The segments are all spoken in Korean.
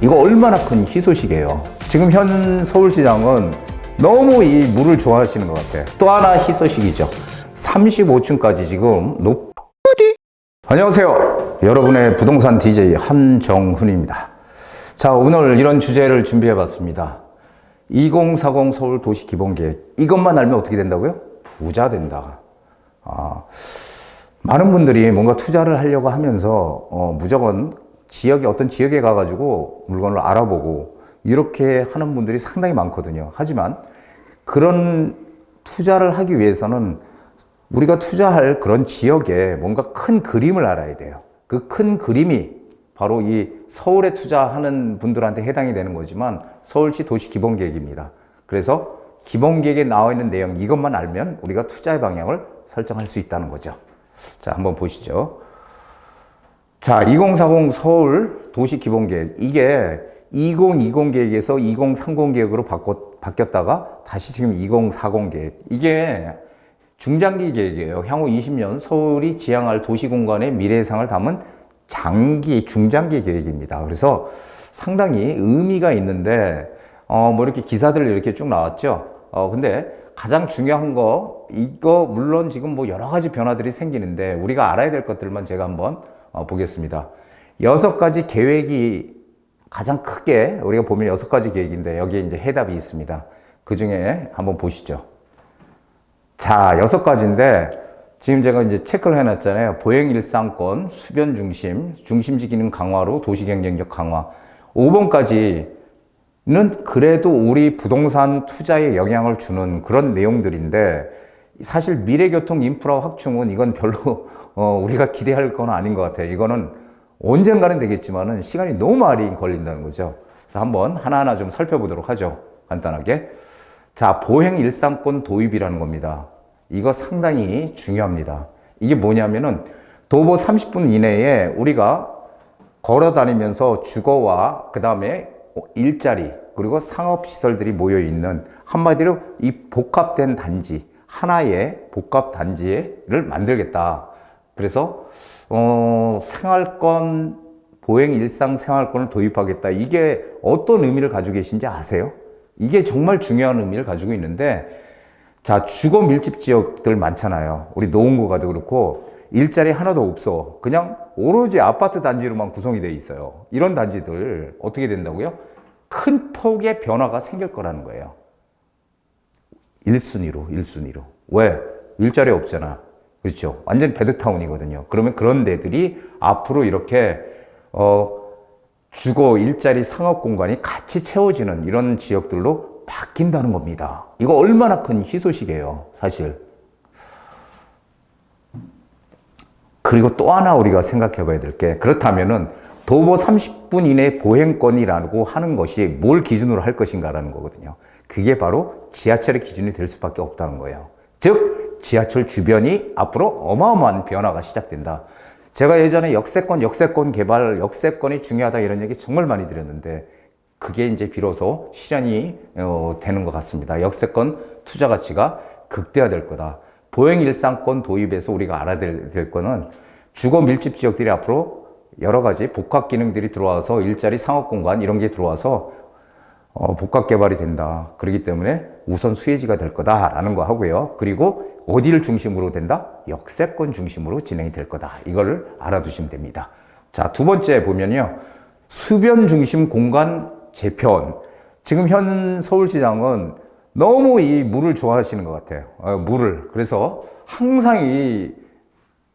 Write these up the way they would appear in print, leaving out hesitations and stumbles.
이거 얼마나 큰 희소식이에요. 지금 현 서울시장은 너무 이 물을 좋아하시는 것 같아요. 또 하나 희소식이죠. 35층까지 지금 안녕하세요. 여러분의 부동산 DJ 한정훈입니다. 자, 오늘 이런 주제를 준비해 봤습니다. 2040 서울 도시 기본계획. 이것만 알면 어떻게 된다고요? 부자 된다. 많은 분들이 뭔가 투자를 하려고 하면서 무조건 어떤 지역에 가가지고 물건을 알아보고 이렇게 하는 분들이 상당히 많거든요. 하지만 그런 투자를 하기 위해서는 우리가 투자할 그런 지역에 뭔가 큰 그림을 알아야 돼요. 그 큰 그림이 바로 이 서울에 투자하는 분들한테 해당이 되는 거지만 서울시 도시 기본계획입니다. 그래서 기본계획에 나와 있는 내용 이것만 알면 우리가 투자의 방향을 설정할 수 있다는 거죠. 자, 한번 보시죠. 자, 2040 서울 도시 기본계획. 이게 2020 계획에서 2030 계획으로 바뀌었다가 다시 지금 2040 계획. 이게 중장기 계획이에요. 향후 20년 서울이 지향할 도시 공간의 미래상을 담은 중장기 계획입니다. 그래서 상당히 의미가 있는데, 뭐 이렇게 기사들 이렇게 쭉 나왔죠. 근데 가장 중요한 이거 물론 지금 뭐 여러 가지 변화들이 생기는데 우리가 알아야 될 것들만 제가 한번 보겠습니다. 6가지 계획이 가장 크게 우리가 보면 6가지 계획인데 여기에 이제 해답이 있습니다. 그 중에 한번 보시죠. 자, 6가지인데 지금 제가 이제 체크를 해놨잖아요. 보행 일상권, 수변 중심지 기능 강화로 도시 경쟁력 강화. 5번까지는 그래도 우리 부동산 투자에 영향을 주는 그런 내용들인데 사실 미래교통 인프라 확충은 이건 별로 우리가 기대할 건 아닌 것 같아요. 이거는 언젠가는 되겠지만은 시간이 너무 많이 걸린다는 거죠. 그래서 한번 하나하나 좀 살펴보도록 하죠. 간단하게. 자, 보행 일상권 도입이라는 겁니다. 이거 상당히 중요합니다. 이게 뭐냐면은 도보 30분 이내에 우리가 걸어 다니면서 주거와 그 다음에 일자리 그리고 상업시설들이 모여 있는 한마디로 이 복합된 단지, 하나의 복합 단지를 만들겠다. 그래서 생활권, 보행 일상 생활권을 도입하겠다. 이게 어떤 의미를 가지고 계신지 아세요? 이게 정말 중요한 의미를 가지고 있는데, 자, 주거 밀집 지역들 많잖아요. 우리 노원구 가도 그렇고 일자리 하나도 없어. 그냥 오로지 아파트 단지로만 구성이 돼 있어요. 이런 단지들 어떻게 된다고요? 큰 폭의 변화가 생길 거라는 거예요. 1순위로. 왜? 일자리 없잖아. 그렇죠? 완전 베드타운이거든요. 그러면 그런 데들이 앞으로 이렇게 주거, 일자리, 상업 공간이 같이 채워지는 이런 지역들로 바뀐다는 겁니다. 이거 얼마나 큰 희소식이에요, 사실. 그리고 또 하나 우리가 생각해 봐야 될 게, 그렇다면은 도보 30분 이내 보행권이라고 하는 것이 뭘 기준으로 할 것인가라는 거거든요. 그게 바로 지하철의 기준이 될 수밖에 없다는 거예요. 즉, 지하철 주변이 앞으로 어마어마한 변화가 시작된다. 제가 예전에 역세권 개발, 역세권이 중요하다 이런 얘기 정말 많이 드렸는데 그게 이제 비로소 실현이 되는 것 같습니다. 역세권 투자 가치가 극대화될 거다. 보행 일상권 도입에서 우리가 알아야 될 거는 주거 밀집 지역들이 앞으로 여러 가지 복합 기능들이 들어와서 일자리 상업 공간 이런 게 들어와서 복합 개발이 된다. 그렇기 때문에 우선 수혜지가 될 거다라는 거 하고요. 그리고 어디를 중심으로 된다? 역세권 중심으로 진행이 될 거다. 이걸 알아두시면 됩니다. 자, 두 번째 보면요. 수변 중심 공간 재편. 지금 현 서울시장은 너무 이 물을 좋아하시는 것 같아요. 물을. 그래서 항상 이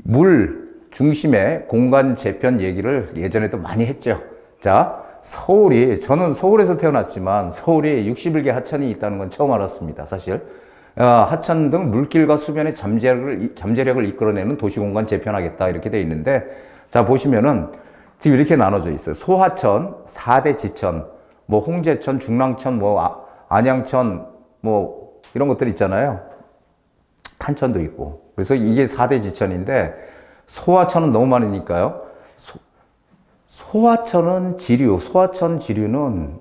물 중심의 공간 재편 얘기를 예전에도 많이 했죠. 자, 저는 서울에서 태어났지만 서울에 61개 하천이 있다는 건 처음 알았습니다. 사실. 하천 등 물길과 수변의 잠재력을 이끌어내는 도시공간 재편하겠다 이렇게 되어 있는데, 자, 보시면은 지금 이렇게 나눠져 있어요. 소하천, 4대 지천, 뭐 홍제천, 중랑천, 뭐 안양천, 뭐 이런 것들 있잖아요. 탄천도 있고. 그래서 이게 4대 지천인데 소하천은 너무 많으니까요. 소하천 지류는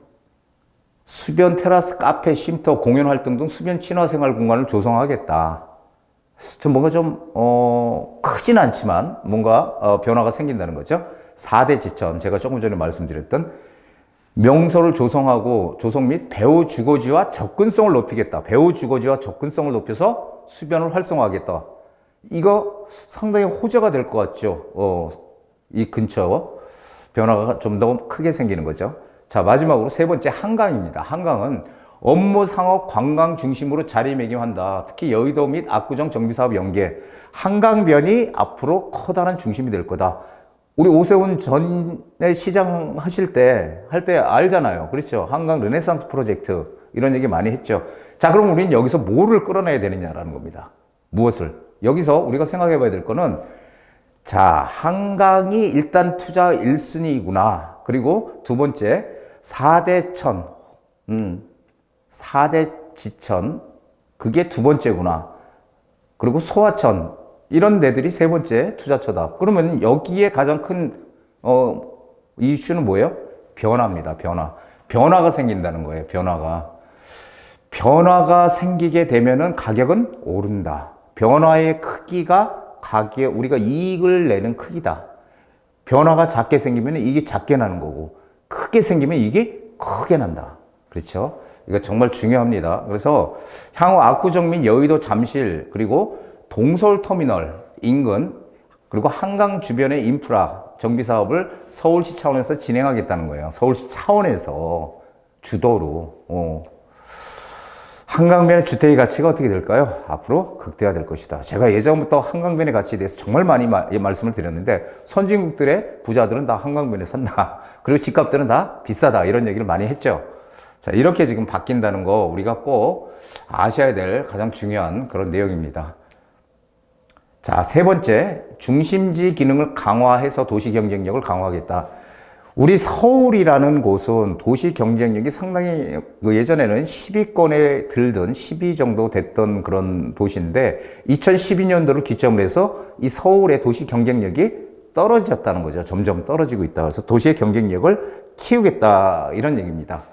수변, 테라스, 카페, 쉼터, 공연 활동 등 수변 친화 생활 공간을 조성하겠다. 뭔가 크진 않지만 뭔가 변화가 생긴다는 거죠. 4대 지천, 제가 조금 전에 말씀드렸던 명소를 조성하고 조성 및 배후 주거지와 접근성을 높이겠다. 배후 주거지와 접근성을 높여서 수변을 활성화하겠다. 이거 상당히 호재가 될 것 같죠. 이 근처 변화가 좀 더 크게 생기는 거죠. 자, 마지막으로 세 번째 한강입니다. 한강은 업무, 상업, 관광 중심으로 자리매김한다. 특히 여의도 및 압구정 정비사업 연계. 한강변이 앞으로 커다란 중심이 될 거다. 우리 오세훈 전에 시장 할 때 알잖아요. 그렇죠. 한강 르네상스 프로젝트. 이런 얘기 많이 했죠. 자, 그럼 우리는 여기서 뭐를 끌어내야 되느냐라는 겁니다. 무엇을? 여기서 우리가 생각해 봐야 될 거는, 자, 한강이 일단 투자 1순위이구나. 그리고 두 번째, 4대천. 4대 지천. 그게 두 번째구나. 그리고 소하천. 이런 데들이 세 번째 투자처다. 그러면 여기에 가장 큰 이슈는 뭐예요? 변화입니다. 변화가 생긴다는 거예요. 변화가 생기게 되면은 가격은 오른다. 변화의 크기가 가격에 우리가 이익을 내는 크기다. 변화가 작게 생기면 이게 작게 나는 거고, 크게 생기면 이게 크게 난다. 그렇죠? 이거 정말 중요합니다. 그래서 향후 압구정 및 여의도 잠실, 그리고 동서울터미널 인근, 그리고 한강 주변의 인프라 정비 사업을 서울시 차원에서 진행하겠다는 거예요. 서울시 차원에서 주도로. 한강변의 주택의 가치가 어떻게 될까요? 앞으로 극대화될 것이다. 제가 예전부터 한강변의 가치에 대해서 정말 많이 말씀을 드렸는데, 선진국들의 부자들은 다 한강변에 산다. 그리고 집값들은 다 비싸다. 이런 얘기를 많이 했죠. 자, 이렇게 지금 바뀐다는 거 우리가 꼭 아셔야 될 가장 중요한 그런 내용입니다. 자, 세 번째, 중심지 기능을 강화해서 도시 경쟁력을 강화하겠다. 우리 서울이라는 곳은 도시 경쟁력이 상당히 예전에는 10위권에 들던 10위 정도 됐던 그런 도시인데 2012년도를 기점으로 해서 이 서울의 도시 경쟁력이 떨어졌다는 거죠. 점점 떨어지고 있다. 그래서 도시의 경쟁력을 키우겠다. 이런 얘기입니다.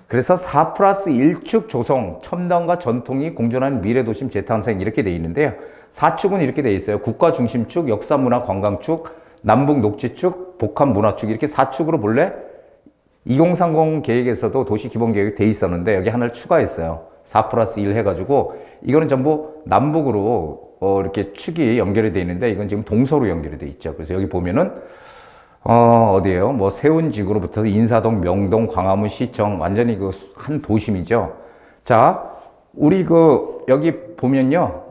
그래서 4+1축 조성, 첨단과 전통이 공존하는 미래도심 재탄생 이렇게 돼 있는데요. 4축은 이렇게 돼 있어요. 국가중심축, 역사문화관광축, 남북녹지축, 복합문화축 이렇게 4축으로 본래 2030 계획에서도 도시기본계획이 돼 있었는데 여기 하나를 추가했어요. 4+1 해가지고 이거는 전부 남북으로 이렇게 축이 연결이 돼 있는데 이건 지금 동서로 연결이 돼 있죠. 그래서 여기 보면은 어디에요? 뭐 세운지구로부터 인사동, 명동, 광화문, 시청 완전히 그 한 도심이죠. 자, 우리 여기 보면요.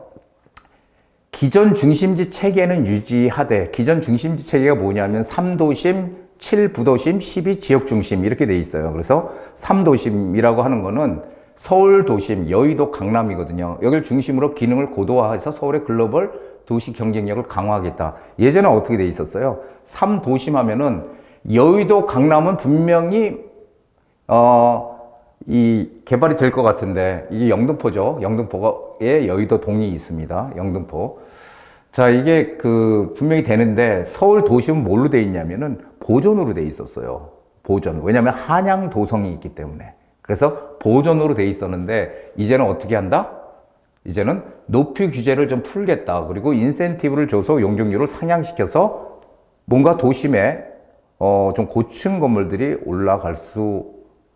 기존 중심지 체계는 유지하되, 기존 중심지 체계가 뭐냐면 3도심, 7부도심, 12지역 중심 이렇게 돼 있어요. 그래서 3도심이라고 하는 거는 서울 도심, 여의도, 강남이거든요. 여기를 중심으로 기능을 고도화해서 서울의 글로벌 도시 경쟁력을 강화하겠다. 예전에 어떻게 돼 있었어요? 3도심 하면은 여의도, 강남은 분명히 이 개발이 될 것 같은데 이게 영등포죠. 영등포에 여의도 동이 있습니다. 영등포. 자, 이게 분명히 되는데 서울 도심은 뭘로 돼 있냐면은 보존으로 돼 있었어요. 보존. 왜냐하면 한양 도성이 있기 때문에. 그래서 보존으로 돼 있었는데 이제는 어떻게 한다? 이제는 높이 규제를 좀 풀겠다. 그리고 인센티브를 줘서 용적률을 상향시켜서 뭔가 도심에 좀 고층 건물들이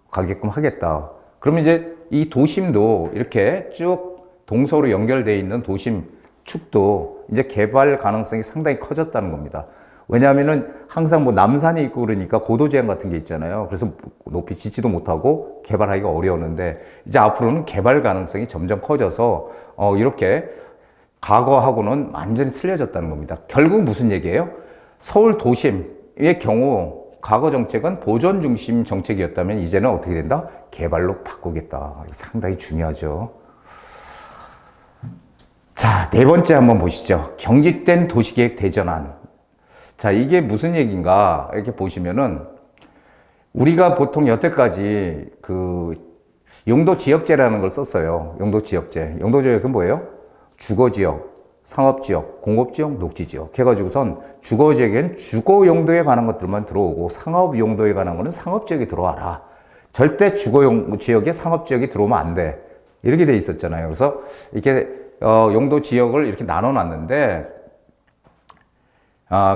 가게끔 하겠다. 그러면 이제 이 도심도 이렇게 쭉 동서로 연결되어 있는 도심 축도 이제 개발 가능성이 상당히 커졌다는 겁니다. 왜냐하면은 항상 뭐 남산이 있고 그러니까 고도 제한 같은 게 있잖아요. 그래서 높이 짓지도 못하고 개발하기가 어려웠는데 이제 앞으로는 개발 가능성이 점점 커져서 이렇게 과거하고는 완전히 틀려졌다는 겁니다. 결국 무슨 얘기예요? 서울 도심의 경우 과거 정책은 보존 중심 정책이었다면 이제는 어떻게 된다? 개발로 바꾸겠다. 상당히 중요하죠. 자, 네 번째 한번 보시죠. 경직된 도시계획 대전환. 자, 이게 무슨 얘기인가? 이렇게 보시면은 우리가 보통 여태까지 용도 지역제라는 걸 썼어요. 용도 지역제. 용도 지역은 뭐예요? 주거 지역, 상업 지역, 공업 지역, 녹지 지역 해가지고선 주거 지역엔 주거 용도에 관한 것들만 들어오고 상업 용도에 관한 거는 상업 지역에 들어와라. 절대 주거 지역에 상업 지역이 들어오면 안 돼. 이렇게 돼 있었잖아요. 그래서 이렇게 용도 지역을 이렇게 나눠 놨는데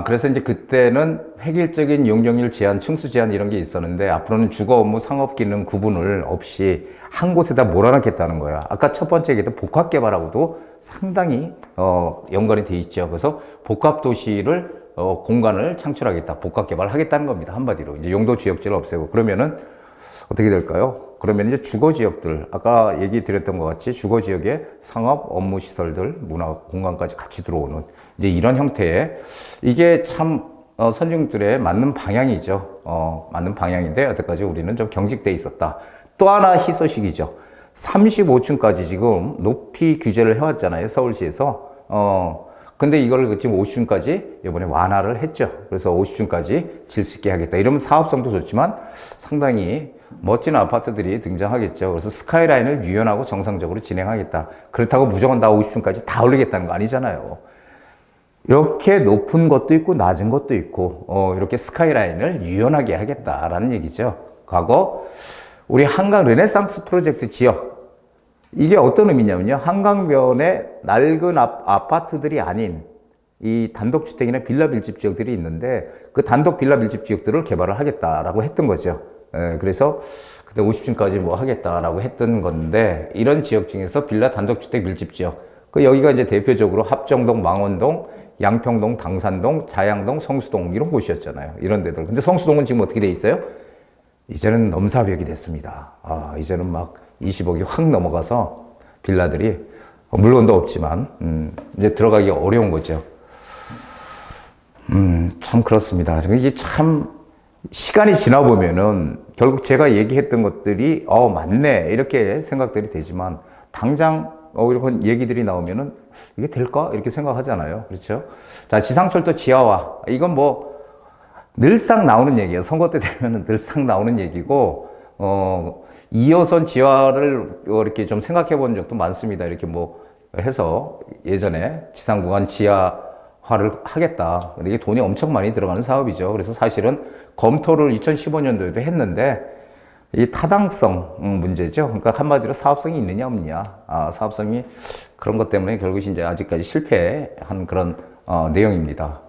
그래서 이제 그때는 획일적인 용적률 제한, 층수 제한 이런 게 있었는데 앞으로는 주거 업무 상업 기능 구분을 없이 한 곳에다 몰아넣겠다는 거야. 아까 첫 번째 얘기했던 복합 개발하고도 상당히 연관이 돼 있죠. 그래서 복합 도시를 공간을 창출하겠다, 복합 개발하겠다는 겁니다. 한마디로 이제 용도 지역제를 없애고 그러면은 어떻게 될까요? 그러면 이제 주거 지역들, 아까 얘기 드렸던 것 같이 주거 지역에 상업, 업무 시설들, 문화 공간까지 같이 들어오는 이제 이런 형태의 이게 참 선진국들의 맞는 방향이죠. 맞는 방향인데 여태까지 우리는 좀 경직돼 있었다. 또 하나 희소식이죠. 35층까지 지금 높이 규제를 해왔잖아요. 서울시에서. 근데 이걸 지금 50층까지 이번에 완화를 했죠. 그래서 50층까지 질 수 있게 하겠다. 이러면 사업성도 좋지만 상당히 멋진 아파트들이 등장하겠죠. 그래서 스카이라인을 유연하고 정상적으로 진행하겠다. 그렇다고 무조건 다 50층까지 다 올리겠다는 거 아니잖아요. 이렇게 높은 것도 있고 낮은 것도 있고 이렇게 스카이라인을 유연하게 하겠다라는 얘기죠. 과거 우리 한강 르네상스 프로젝트 지역 이게 어떤 의미냐면요. 한강변에 낡은 아파트들이 아닌 이 단독주택이나 빌라 밀집 지역들이 있는데 그 단독 빌라 밀집 지역들을 개발을 하겠다라고 했던 거죠. 그래서 그때 50층까지 뭐 하겠다라고 했던 건데 이런 지역 중에서 빌라 단독주택 밀집 지역 그 여기가 이제 대표적으로 합정동, 망원동, 양평동, 당산동, 자양동, 성수동 이런 곳이었잖아요. 이런 데들. 근데 성수동은 지금 어떻게 돼 있어요? 이제는 넘사벽이 됐습니다. 이제는 막 20억이 확 넘어가서 빌라들이 물건도 없지만 이제 들어가기 어려운 거죠. 참 그렇습니다. 이게 참 시간이 지나 보면은 결국 제가 얘기했던 것들이 맞네 이렇게 생각들이 되지만 당장 이런 얘기들이 나오면은 이게 될까 이렇게 생각하잖아요. 그렇죠? 자, 지상철도 지하화 이건 뭐 늘상 나오는 얘기예요. 선거 때 되면은 늘상 나오는 얘기고 2호선 지하를 이렇게 좀 생각해 본 적도 많습니다. 이렇게 뭐 해서 예전에 지상구간 지하화를 하겠다. 이게 돈이 엄청 많이 들어가는 사업이죠. 그래서 사실은 검토를 2015년도에도 했는데 이 타당성 문제죠. 그러니까 한마디로 사업성이 있느냐 없느냐. 사업성이 그런 것 때문에 결국 이제 아직까지 실패한 그런 내용입니다.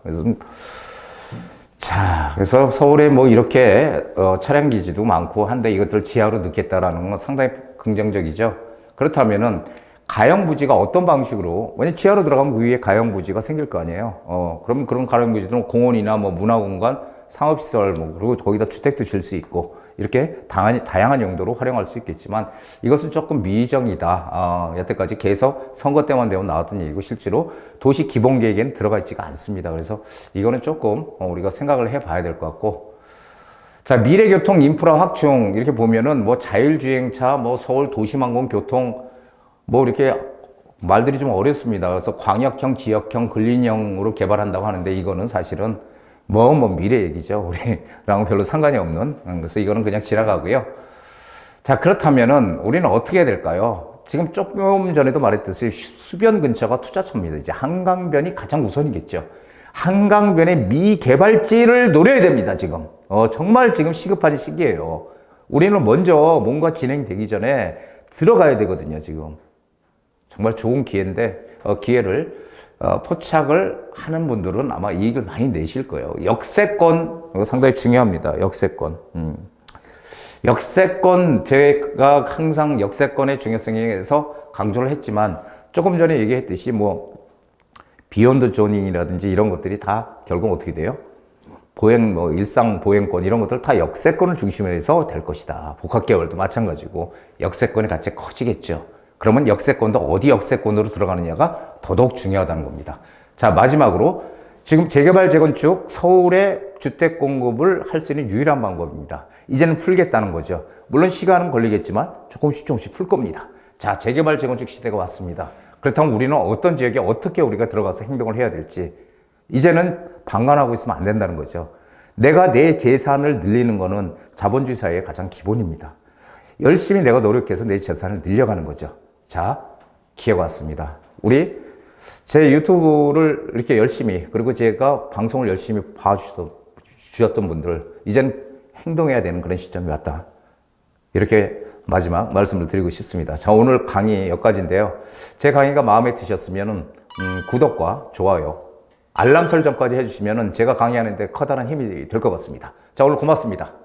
그래서 서울에 뭐 이렇게 차량 기지도 많고 한데 이것들 지하로 넣겠다라는 건 상당히 긍정적이죠. 그렇다면은 가형 부지가 어떤 방식으로, 왜냐면 지하로 들어가면 그 위에 가형 부지가 생길 거 아니에요. 그러면 그런 가형 부지들은 공원이나 뭐 문화공간, 상업시설, 뭐 그리고 거기다 주택도 질 수 있고 이렇게 다양한 용도로 활용할 수 있겠지만 이것은 조금 미정이다. 여태까지 계속 선거 때만 되면 나왔던 얘기고 실제로 도시 기본 계획에는 들어가 있지가 않습니다. 그래서 이거는 조금 우리가 생각을 해봐야 될 것 같고, 자, 미래교통 인프라 확충 이렇게 보면은 뭐 자율주행차, 뭐 서울 도시망공 교통 뭐 이렇게 말들이 좀 어렵습니다. 그래서 광역형, 지역형, 근린형으로 개발한다고 하는데 이거는 사실은 뭐 미래 얘기죠. 우리랑 별로 상관이 없는. 그래서 이거는 그냥 지나가고요. 자, 그렇다면은 우리는 어떻게 해야 될까요? 지금 조금 전에도 말했듯이 수변 근처가 투자처입니다. 이제 한강변이 가장 우선이겠죠. 한강변의 미개발지를 노려야 됩니다, 지금. 정말 지금 시급한 시기예요. 우리는 먼저 뭔가 진행되기 전에 들어가야 되거든요, 지금. 정말 좋은 기회인데, 기회를 포착을 하는 분들은 아마 이익을 많이 내실 거예요. 역세권, 이거 상당히 중요합니다. 역세권. 역세권, 제가 항상 역세권의 중요성에 대해서 강조를 했지만, 조금 전에 얘기했듯이 뭐, 비욘드 조닝이라든지 이런 것들이 다 결국 어떻게 돼요? 일상 보행권 이런 것들 다 역세권을 중심으로 해서 될 것이다. 복합개발도 마찬가지고, 역세권의 가치가 커지겠죠. 그러면 역세권도 어디 역세권으로 들어가느냐가 더더욱 중요하다는 겁니다. 자, 마지막으로 지금 재개발, 재건축, 서울의 주택 공급을 할 수 있는 유일한 방법입니다. 이제는 풀겠다는 거죠. 물론 시간은 걸리겠지만 조금씩 풀 겁니다. 자, 재개발, 재건축 시대가 왔습니다. 그렇다면 우리는 어떤 지역에 어떻게 우리가 들어가서 행동을 해야 될지 이제는 방관하고 있으면 안 된다는 거죠. 내가 내 재산을 늘리는 거는 자본주의 사회의 가장 기본입니다. 열심히 내가 노력해서 내 재산을 늘려가는 거죠. 자, 기회가 왔습니다. 제 유튜브를 이렇게 열심히, 그리고 제가 방송을 열심히 봐주셨던 분들, 이제는 행동해야 되는 그런 시점이 왔다. 이렇게 마지막 말씀을 드리고 싶습니다. 자, 오늘 강의 여기까지인데요. 제 강의가 마음에 드셨으면 구독과 좋아요 알람 설정까지 해주시면 제가 강의하는데 커다란 힘이 될 것 같습니다. 자, 오늘 고맙습니다.